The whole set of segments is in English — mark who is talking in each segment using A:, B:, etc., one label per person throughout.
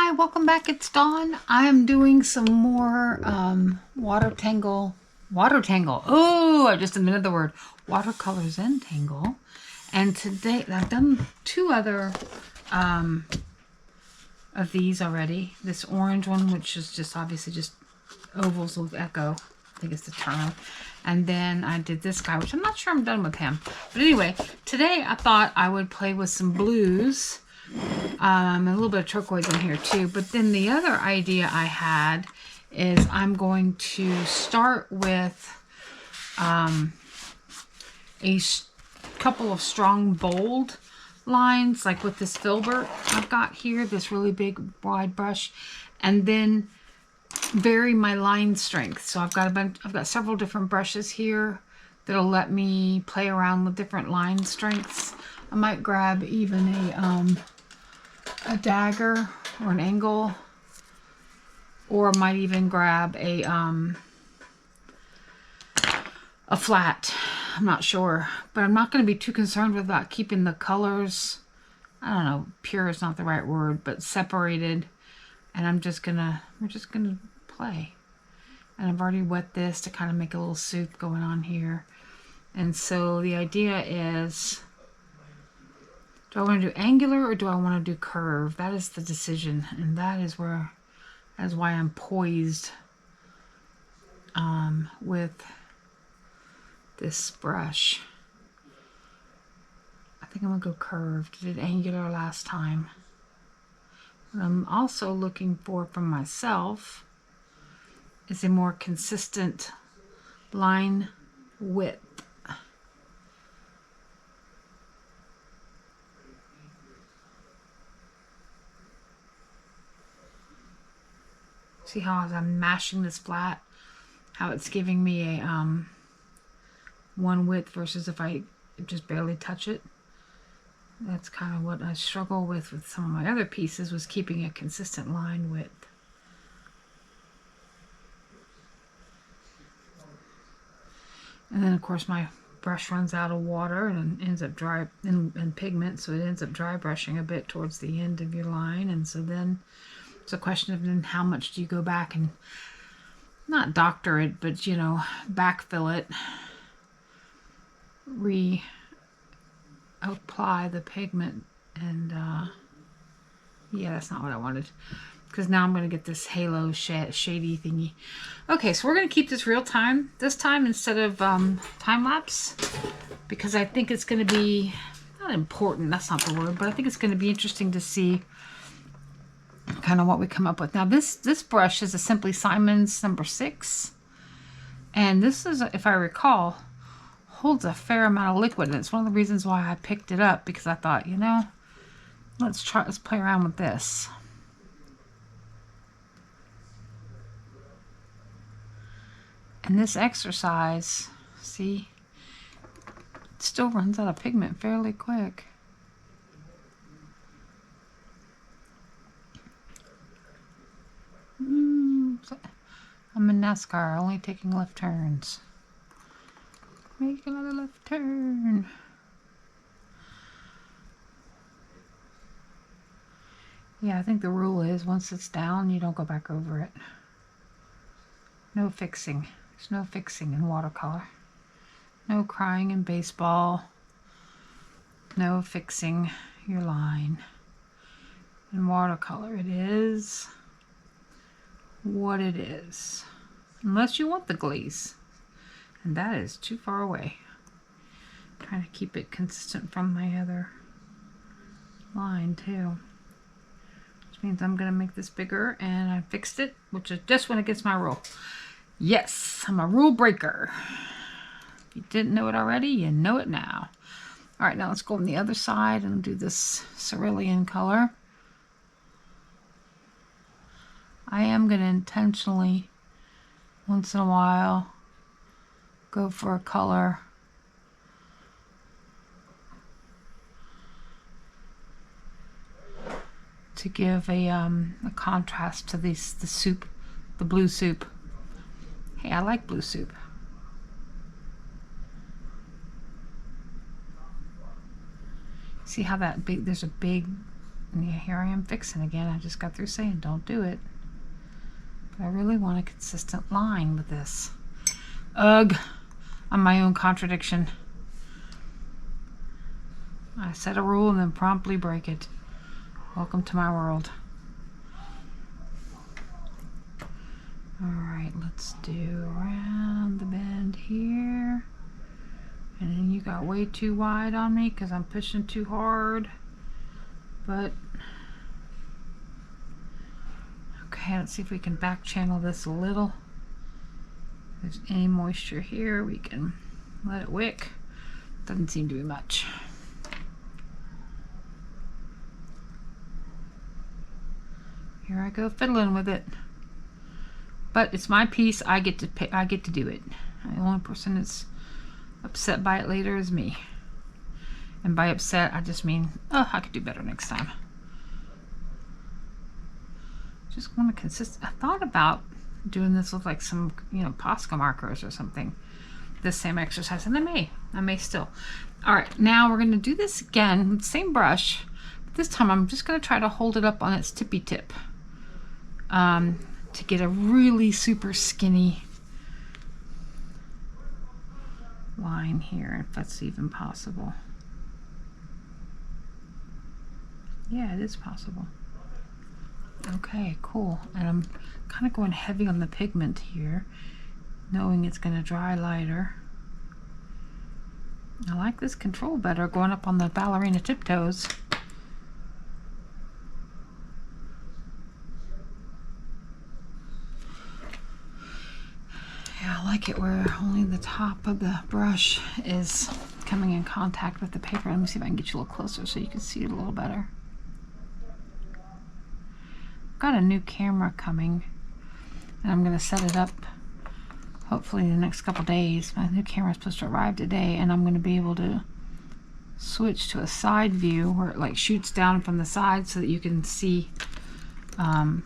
A: Hi, welcome back. It's Dawn. I am doing some more watertangle. Oh, I just invented the word watercolor Zentangle. And today I've done two other of these already. This orange one, which is just obviously just ovals with echo, I think it's the term. And then I did this guy, which I'm not sure I'm done with him. But anyway, today I thought I would play with some blues. A little bit of turquoise in here too. But then the other idea I had is I'm going to start with a couple of strong bold lines, like with this filbert I've got here, this really big wide brush, and then vary my line strength. So I've got several different brushes here that'll let me play around with different line strengths. I might grab even a dagger or an angle, or might even grab a flat. I'm not sure, but I'm not going to be too concerned about keeping the colors, I don't know, pure is not the right word, but separated. And we're just gonna play. And I've already wet this to kind of make a little soup going on here. And so the idea is, do I want to do angular or do I want to do curve? That is the decision, and that is why I'm poised with this brush. I think I'm gonna go curved. I did angular last time. What I'm also looking for from myself is a more consistent line width. See how as I'm mashing this flat, how it's giving me a one width versus if I just barely touch it. That's kind of what I struggle with some of my other pieces, was keeping a consistent line width. And then of course my brush runs out of water and ends up dry and pigment, so it ends up dry brushing a bit towards the end of your line. And so then it's a question of then how much do you go back and not doctor it, but you know, backfill it, apply the pigment. And yeah, that's not what I wanted, because now I'm going to get this halo shady thingy. Okay, so we're going to keep this real time this time instead of time-lapse, because I think it's going to be, not important, that's not the word, but I think it's going to be interesting to see kind of what we come up with. Now this brush is a Simply Simon's number 6, and this is, if I recall, holds a fair amount of liquid, and it's one of the reasons why I picked it up, because I thought, you know, let's play around with this. And this exercise, see, it still runs out of pigment fairly quick. I'm in NASCAR, only taking left turns. Make another left turn. Yeah, I think the rule is once it's down, you don't go back over it. No fixing. There's no fixing in watercolor. No crying in baseball. No fixing your line. In watercolor, it is what it is. Unless you want the glaze. And that is too far away. I'm trying to keep it consistent from my other line too. Which means I'm going to make this bigger, and I fixed it, which is just when it gets my rule. Yes, I'm a rule breaker. If you didn't know it already, you know it now. All right, now let's go on the other side and do this cerulean color. I am going to intentionally, once in a while, go for a color to give a contrast to the soup, the blue soup. Hey, I like blue soup. See how that big, there's a big And yeah, here I am fixing again. I just got through saying don't do it. But I really want a consistent line with this. Ugh, I'm my own contradiction. I set a rule and then promptly break it. Welcome to my world. Alright, let's do around the bend here. And then you got way too wide on me because I'm pushing too hard. But, okay, let's see if we can back channel this a little. If there's any moisture here, we can let it wick. Doesn't seem to be much. Here I go fiddling with it. But it's my piece. I get to pay, I get to do it. The only person that's upset by it later is me. And by upset, I just mean, oh, I could do better next time. Just want to I thought about doing this with like some, Posca markers or something. This same exercise, and I may still. All right, now we're going to do this again with the same brush. But this time I'm just going to try to hold it up on its tippy tip. To get a really super skinny line here, if that's even possible. Yeah, it is possible. Okay, cool. And I'm kind of going heavy on the pigment here, knowing it's going to dry lighter. I like this control better, going up on the ballerina tiptoes. Yeah, I like it where only the top of the brush is coming in contact with the paper. Let me see if I can get you a little closer so you can see it a little better. I've got a new camera coming, and I'm going to set it up hopefully in the next couple days. My new camera is supposed to arrive today, and I'm going to be able to switch to a side view where it like shoots down from the side so that you can see how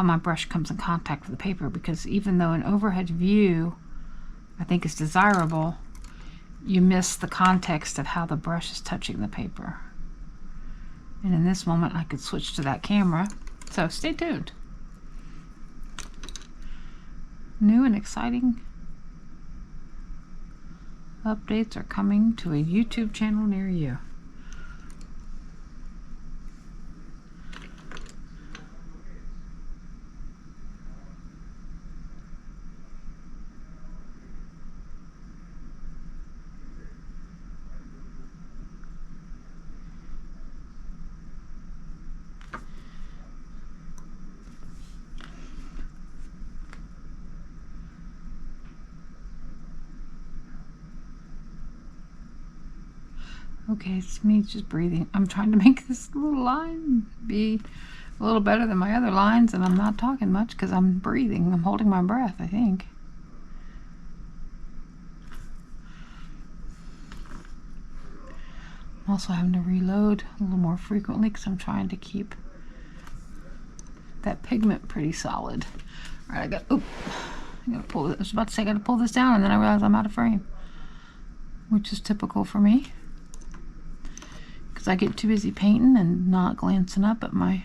A: my brush comes in contact with the paper, because even though an overhead view I think is desirable, you miss the context of how the brush is touching the paper. And in this moment I could switch to that camera, so stay tuned. New and exciting updates are coming to a YouTube channel near you. Okay, it's me just breathing. I'm trying to make this little line be a little better than my other lines, and I'm not talking much because I'm breathing. I'm holding my breath, I think. I'm also having to reload a little more frequently because I'm trying to keep that pigment pretty solid. All right, I gotta pull it. I was about to say I gotta pull this down, and then I realized I'm out of frame, which is typical for me. I get too busy painting and not glancing up at my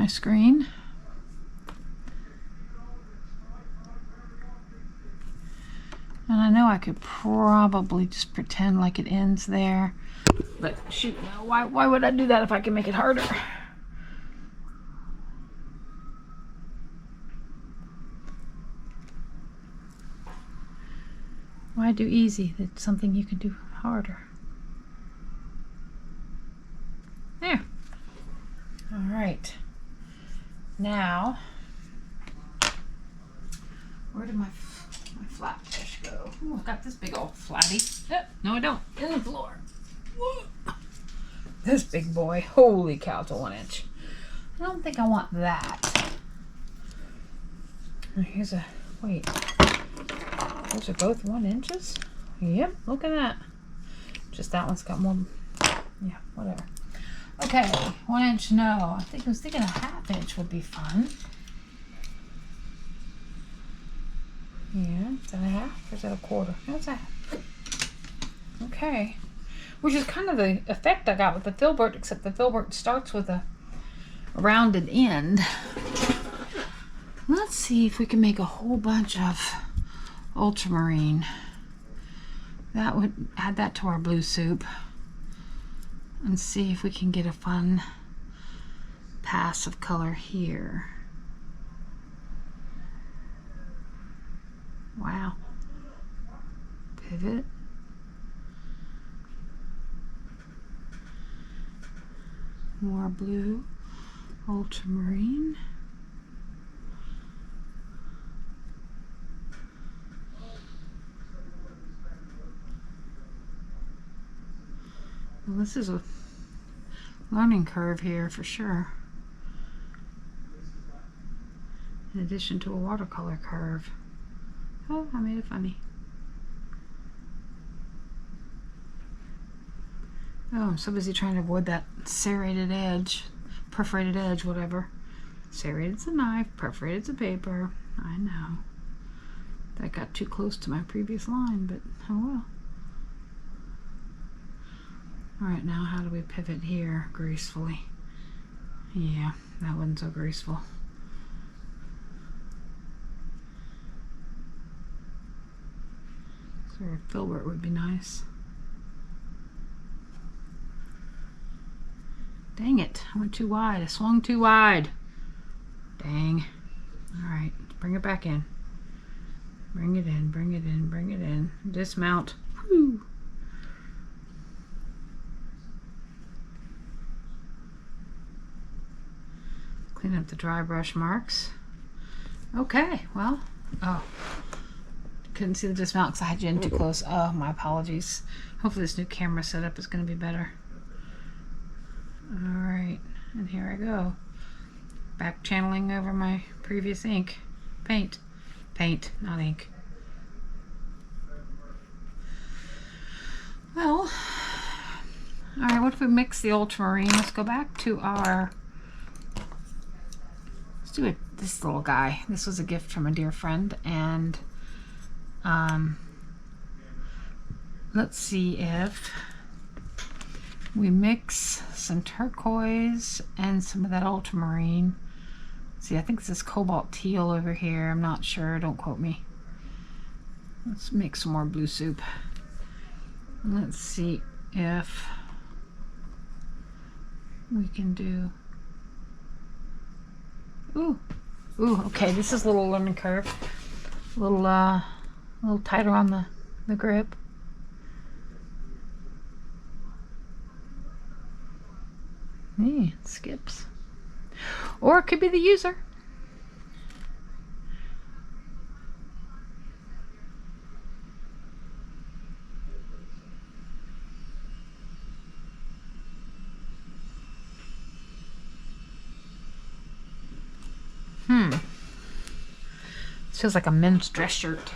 A: screen. And I know I could probably just pretend like it ends there, but shoot, no, why would I do that if I can make it harder? Why do easy? That's something you can do harder. There. All right. Now, where did my flat brush go? Ooh, I got this big old flatty. No, I don't. In the floor. Whoa. This big boy. Holy cow, it's a 1 inch. I don't think I want that. Here's a, wait. Those are both 1 inches? Yep, look at that. Just that one's got more, yeah, whatever. Okay, 1 inch, no. I was thinking a 1/2 inch would be fun. Yeah, is that a 1/2 or is that a 1/4? That's a 1/2. Okay. which is kind of the effect I got with the filbert, except the filbert starts with a rounded end. Let's see if we can make a whole bunch of ultramarine. That would add that to our blue soup, and see if we can get a fun pass of color here. Wow. Pivot. More blue ultramarine. Well, this is a learning curve here for sure, in addition to a watercolor curve. Oh, I made it funny. Oh, I'm so busy trying to avoid that serrated edge, perforated edge, whatever. Serrated's a knife, perforated's a paper. I know. That got too close to my previous line, but oh well. Alright, now how do we pivot here gracefully? Yeah, that wasn't so graceful. So a filbert would be nice. Dang it, I went too wide. I swung too wide. Dang. Alright, bring it back in. Bring it in, bring it in, bring it in. Dismount. Whew. Clean up the dry brush marks. Okay, well, oh, couldn't see the dismount because I had you in too close. Oh, my apologies. Hopefully this new camera setup is going to be better. Alright, and here I go. Back channeling over my previous ink. Paint. Paint, not ink. Well, alright, what if we mix the ultramarine? Let's go back to our... Let's do it. This little guy. This was a gift from a dear friend, and let's see if we mix some turquoise and some of that ultramarine. See, I think this is cobalt teal over here. I'm not sure. Don't quote me. Let's make some more blue soup. Let's see if we can do... Ooh, okay, this is a little learning curve. A little tighter on the grip. It skips. Or it could be the user. This feels like a men's dress shirt.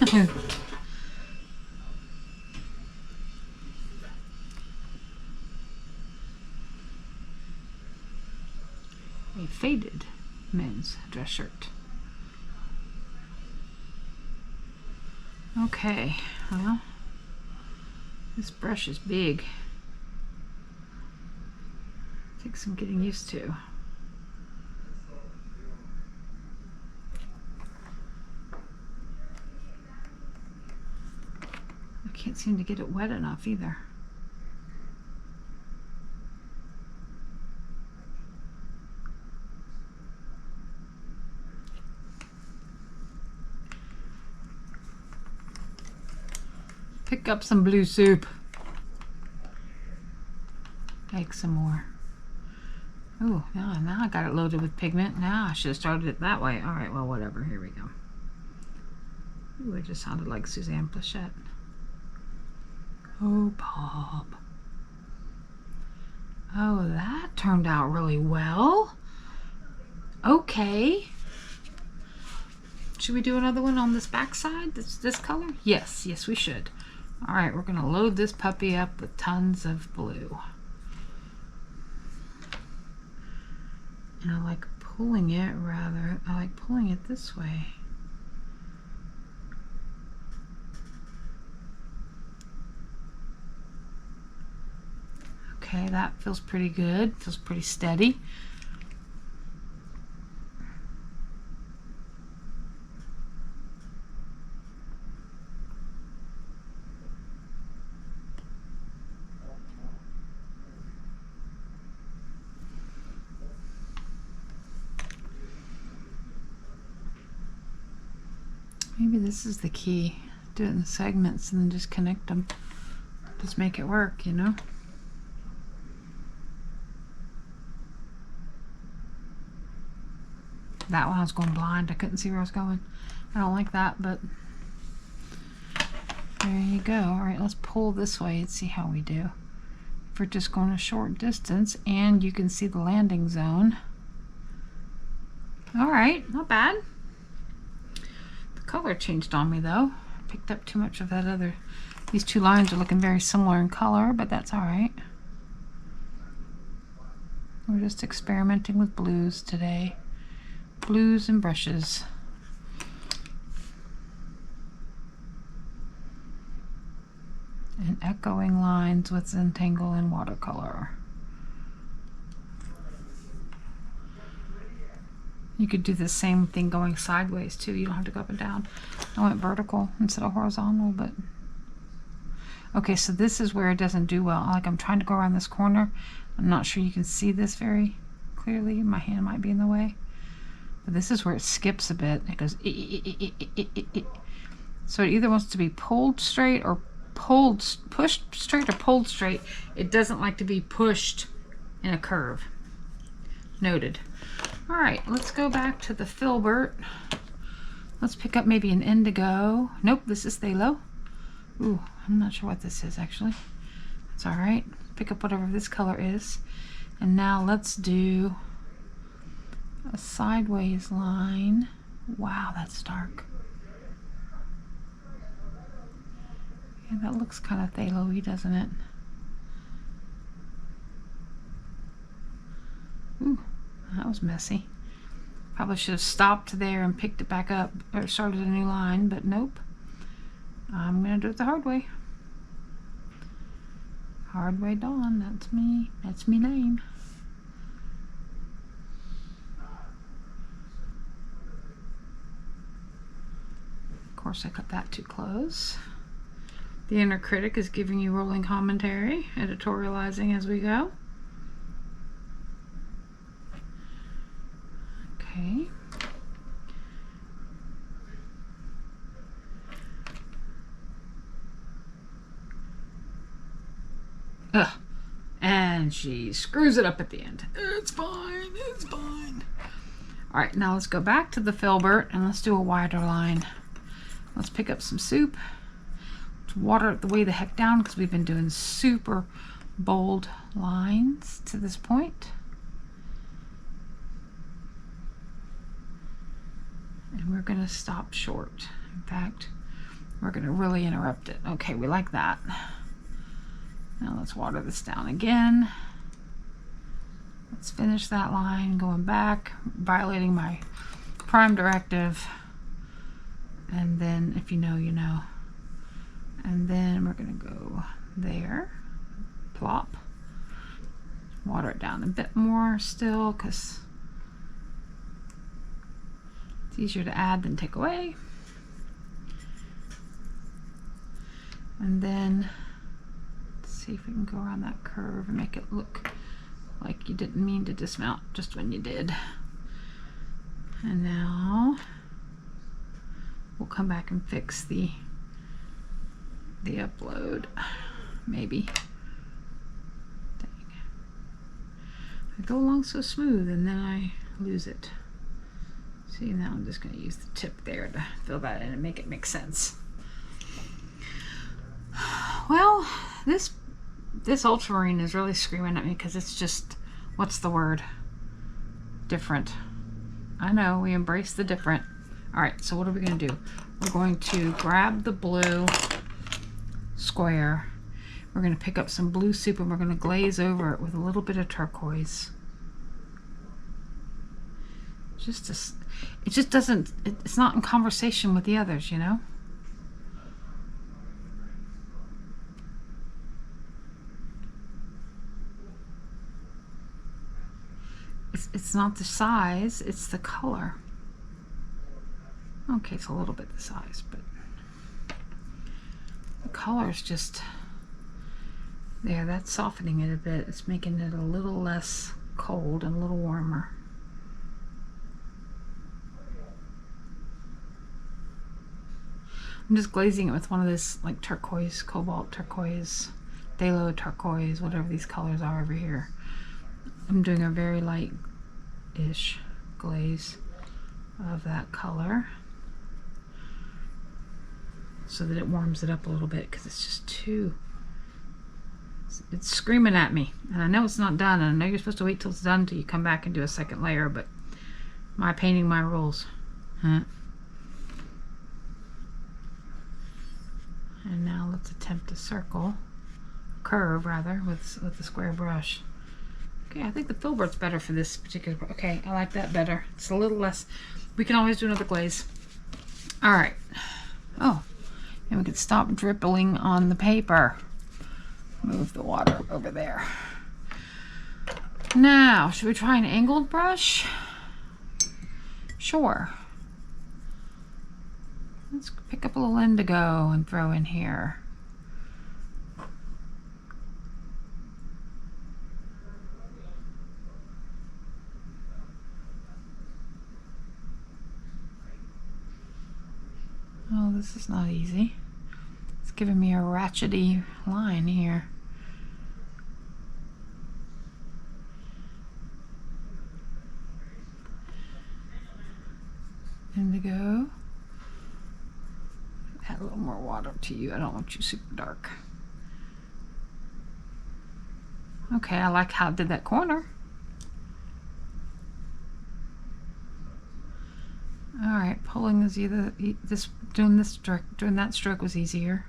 A: A faded men's dress shirt. Okay, well, this brush is big. Takes some getting used to. I can't seem to get it wet enough either. Pick up some blue soup. Take some more. Oh, now I got it loaded with pigment. Now I should have started it that way. Alright, well, whatever. Here we go. Ooh, it just sounded like Suzanne Plachette. Oh, Bob. Oh, that turned out really well. Okay. Should we do another one on this back side? This color? Yes, we should. Alright, we're going to load this puppy up with tons of blue. And I like pulling it this way. that feels pretty good, feels pretty steady. Maybe this is the key. Do it in segments and then just connect them. Just make it work, you know? That one I was going blind. I couldn't see where I was going. I don't like that, but there you go. All right, let's pull this way and see how we do. If we're just going a short distance, and you can see the landing zone. All right, not bad. The color changed on me though. I picked up too much of that other. These two lines are looking very similar in color, but that's all right. We're just experimenting with blues today. Blues and brushes. And echoing lines with Zentangle and watercolor. You could do the same thing going sideways too. You don't have to go up and down. I went vertical instead of horizontal, but okay, so this is where it doesn't do well. Like I'm trying to go around this corner. I'm not sure you can see this very clearly. My hand might be in the way. But this is where it skips a bit. It goes So it either wants to be pulled straight or pushed straight or pulled straight. It doesn't like to be pushed in a curve. Noted. All right, let's go back to the filbert. Let's pick up maybe an indigo. Nope, this is phthalo. Ooh, I'm not sure what this is actually. It's all right. Pick up whatever this color is. And now let's do a sideways line. Wow, that's dark. Yeah, that looks kind of phthalo-y, doesn't it? Ooh, that was messy. Probably should have stopped there and picked it back up or started a new line, but nope. I'm gonna do it the hard way. Hard way Dawn, that's me. That's me name. Of course I cut that too close. The inner critic is giving you rolling commentary, editorializing as we go. Okay. Ugh. And she screws it up at the end. It's fine, it's fine. All right, now let's go back to the filbert and let's do a wider line. Let's pick up some soup. Let's water it the way the heck down because we've been doing super bold lines to this point. And we're gonna stop short. In fact, we're gonna really interrupt it. Okay, we like that. Now let's water this down again. Let's finish that line, going back, violating my prime directive. And then, if you know, you know. And then we're gonna go there, plop. Water it down a bit more still, because it's easier to add than take away. And then let's see if we can go around that curve and make it look like you didn't mean to dismount just when you did. And now we'll come back and fix the upload, maybe. Dang. I go along so smooth and then I lose it. See, now I'm just going to use the tip there to fill that in and make it make sense. Well, this ultramarine is really screaming at me because it's just, what's the word? Different. I know, we embrace the different. All right, so what are we going to do? We're going to grab the blue square. We're going to pick up some blue soup and we're going to glaze over it with a little bit of turquoise. It just doesn't, it's not in conversation with the others, you know? it's not the size, it's the color. Okay, it's a little bit the size, but the color is just there. That's softening it a bit. It's making it a little less cold and a little warmer. I'm just glazing it with one of this like turquoise, cobalt turquoise, phthalo turquoise, whatever these colors are over here. I'm doing a very light-ish glaze of that color so that it warms it up a little bit, because it's just too, it's screaming at me. And I know it's not done, and I know you're supposed to wait till it's done until you come back and do a second layer, but my painting, my rules. Huh? And now let's attempt a circle, curve rather, with the square brush. Okay, I think the filbert's better for this particular. Okay, I like that better. It's a little less. We can always do another glaze. All right. Oh, and we can stop dribbling on the paper. Move the water over there. Now, should we try an angled brush? Sure. Let's pick up a little indigo and throw in here. Oh, this is not easy. It's giving me a ratchety line here. Indigo. Add a little more water to you. I don't want you super dark. Okay, I like how it did that corner. All right, pulling is either this doing that stroke was easier.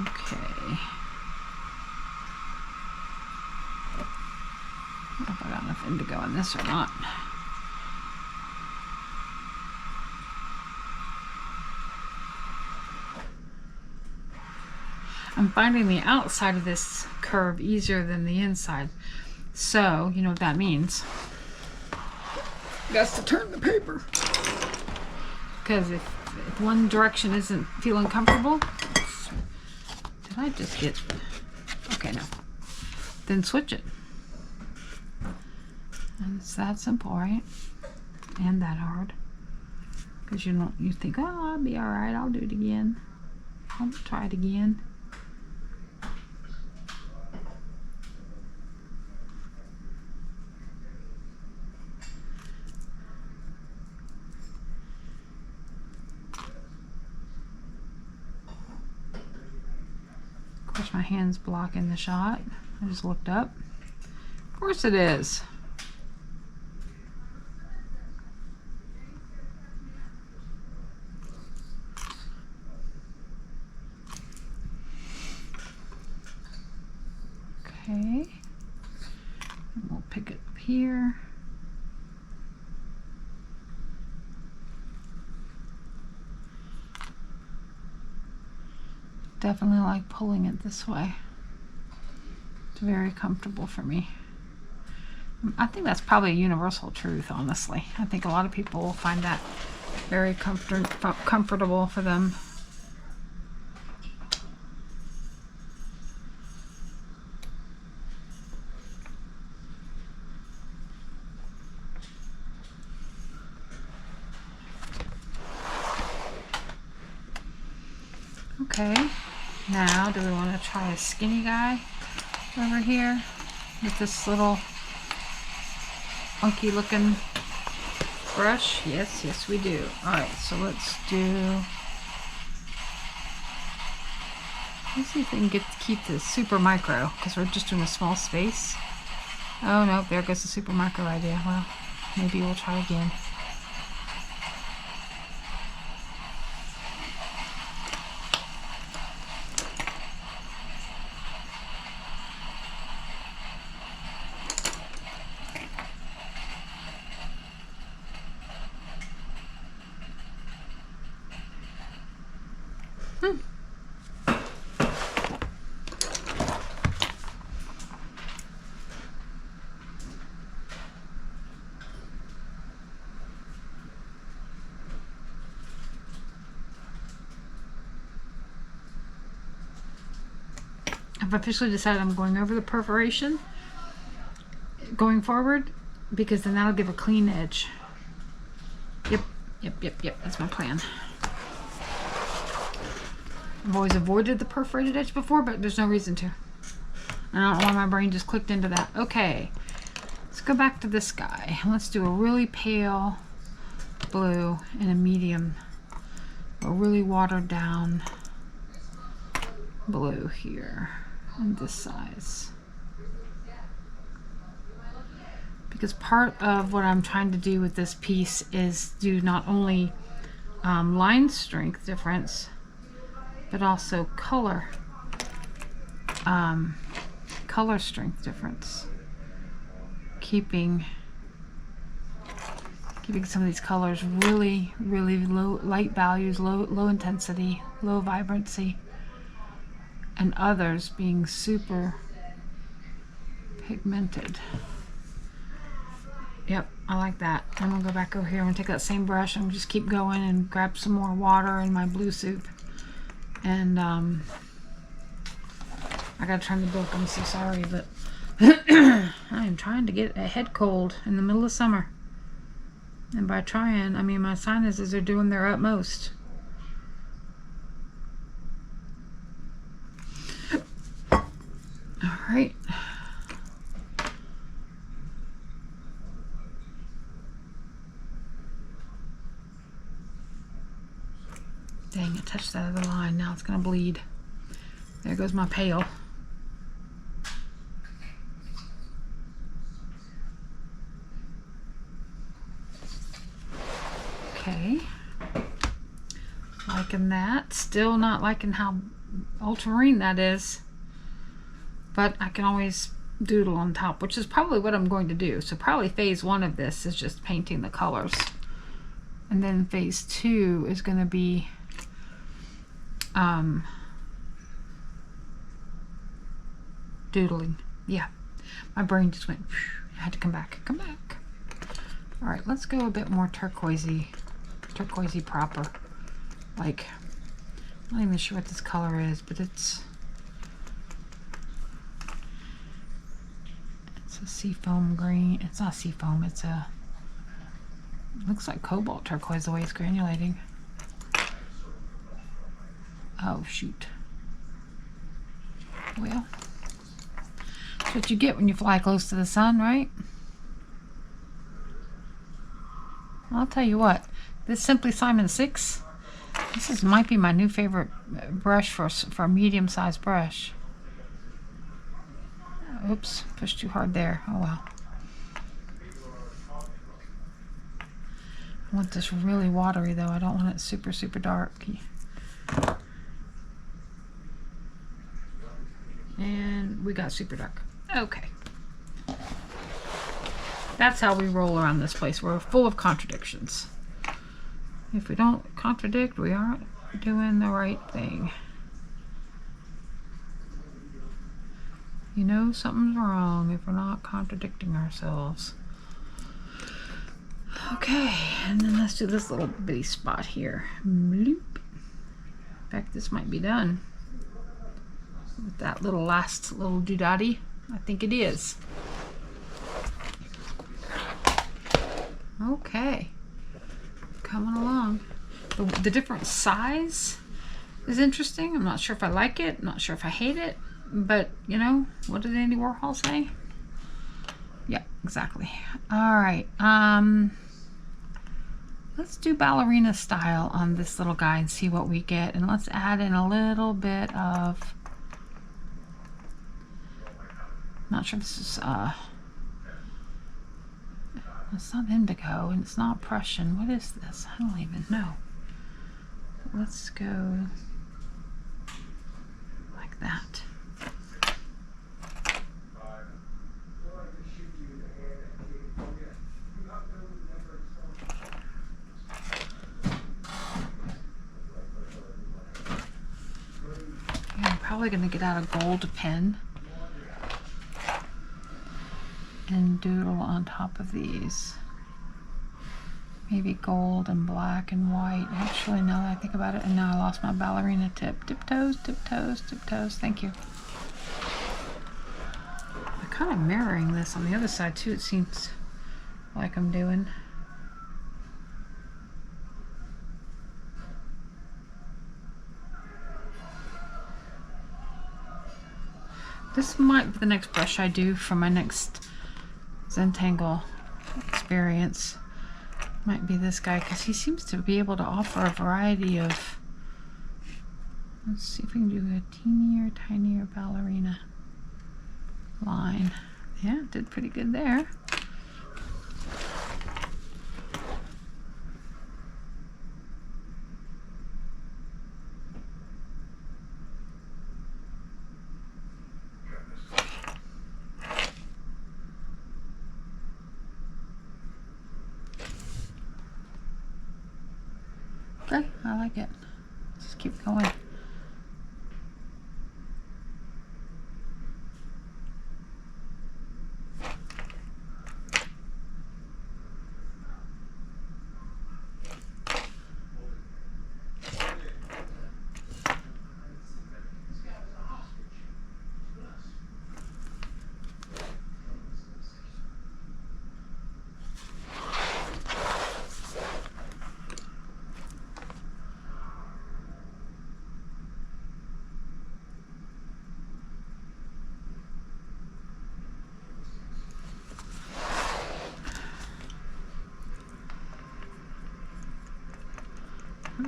A: Okay. I don't know if I got enough indigo in this or not. I'm finding the outside of this curve easier than the inside. So, you know what that means. That's to turn the paper. Because if one direction isn't feeling comfortable, did I just get, okay, no. Then switch it. And it's that simple, right? And that hard. Because you think, oh, I'll be all right, I'll do it again. I'll try it again. Of course, my hand's blocking the shot. I just looked up. Of course it is. Okay. And we'll pick it up here. Definitely like pulling it this way. It's very comfortable for me. I think that's probably a universal truth, honestly. I think a lot of people will find that very comfortable for them. Okay, now do we want to try a skinny guy over here with this little funky looking brush? Yes, yes we do. Alright, so let's see if we can keep this super micro, because we're just doing a small space. Oh no, there goes the super micro idea. Well, maybe we'll try again. I've officially decided I'm going over the perforation going forward, because then that'll give a clean edge. Yep, that's my plan. I've always avoided the perforated edge before, but there's no reason to. I don't know why my brain just clicked into that. Okay, let's go back to this guy. Let's do a really pale blue and a medium, a really watered down blue here, and this size. Because part of what I'm trying to do with this piece is do not only line strength difference, but also color strength difference. Keeping some of these colors really low light values, low intensity, low vibrancy, and others being super pigmented. Yep, I like that. I'm gonna go back over here and take that same brush and just keep going and grab some more water in my blue soup. And I gotta turn the book. I'm so sorry, but I am trying to get a head cold in the middle of summer. And by trying, I mean my sinuses are doing their utmost. All right. Dang, I touched that other line. Now it's gonna bleed. There goes my pail. Okay. Liking that. Still not liking how ultramarine that is. But I can always doodle on top, which is probably what I'm going to do. So probably phase 1 of this is just painting the colors. And then phase 2 is going to be doodling. Yeah, my brain just went, I had to come back. All right, let's go a bit more turquoisey proper. Like, I'm not even sure what this color is, but it's a seafoam green. It's not seafoam, it looks like cobalt turquoise the way it's granulating. Oh shoot. Well, that's what you get when you fly close to the sun, right? I'll tell you what, this Simply Simon 6, might be my new favorite brush for a medium-sized brush. Oops, pushed too hard there. Oh well. I want this really watery though. I don't want it super dark. And we got super dark. Okay. That's how we roll around this place. We're full of contradictions. If we don't contradict, we aren't doing the right thing. You know something's wrong if we're not contradicting ourselves. Okay, and then let's do this little bitty spot here. Bloop. In fact, this might be done. With that little last little doodaddy. I think it is. Okay. Coming along. The different size is interesting. I'm not sure if I like it. I'm not sure if I hate it. But, you know, what did Andy Warhol say? Yeah, exactly. All right. Let's do ballerina style on this little guy and see what we get. And let's add in a little bit of... Not sure this is... It's not indigo and it's not Prussian. What is this? I don't even know. Let's go like that. I'm probably going to get out a gold pen and doodle on top of these. Maybe gold and black and white. Actually, now that I think about it, and now I lost my ballerina tip. Tiptoes, tiptoes, tiptoes. Thank you. kind of mirroring this on the other side too, it seems like I'm doing. This might be the next brush I do for my next Zentangle experience. Might be this guy, because he seems to be able to offer a variety of... Let's see if we can do a teenier, tinier ballerina line. Yeah, did pretty good there. Okay, I like it. Just keep going.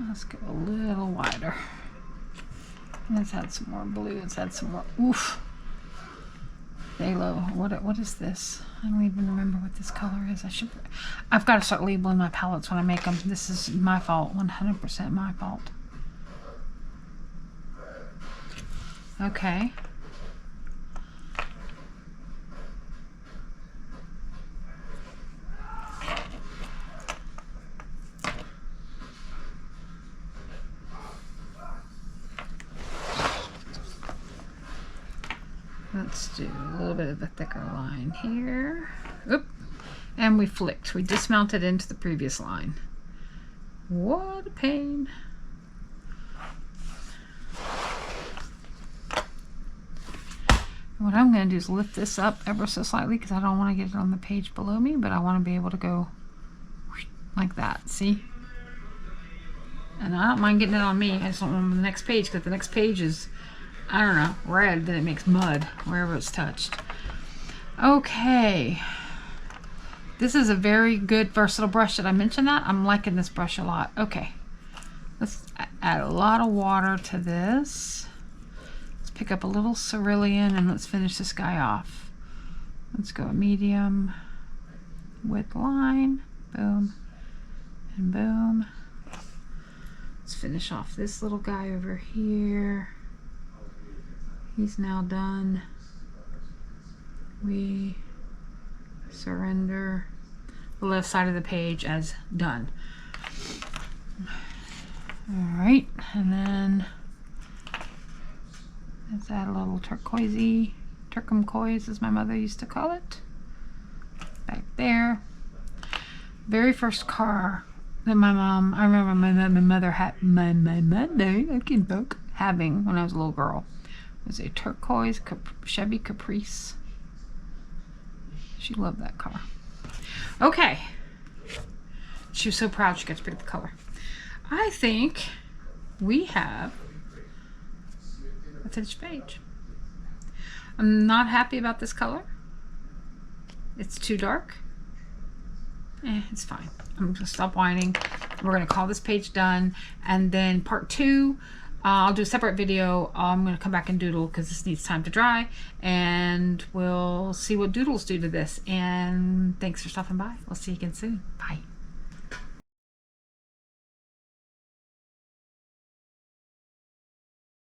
A: Let's go a little wider. Let's add some more blue. Let's add some more. Oof. Phthalo. What is this? I don't even remember what this color is. I've got to start labeling my palettes when I make them. This is my fault. 100% my fault. Okay. Let's do a little bit of a thicker line here. Oop. And we flicked. We dismounted into the previous line. What a pain. What I'm going to do is lift this up ever so slightly because I don't want to get it on the page below me, but I want to be able to go like that. See? And I don't mind getting it on me. I just don't want it on the next page, because the next page is, I don't know, red, then it makes mud wherever it's touched. Okay. This is a very good versatile brush. Did I mention that? I'm liking this brush a lot. Okay. Let's add a lot of water to this. Let's pick up a little cerulean and let's finish this guy off. Let's go a medium width line. Boom. And boom. Let's finish off this little guy over here. He's now done. We surrender the left side of the page as done. Alright, and then let's add a little turquoise as my mother used to call it. Back there. Very first car that my mom, I remember my mother had, I can talk, having when I was a little girl, was a turquoise Chevy Caprice. She loved that car. Okay. She was so proud she got to pick the color. I think we have a finished page. I'm not happy about this color. It's too dark. It's fine. I'm going to stop whining. We're going to call this page done. And then part 2, I'll do a separate video. I'm going to come back and doodle because this needs time to dry. And we'll see what doodles do to this. And thanks for stopping by. We'll see you again soon. Bye.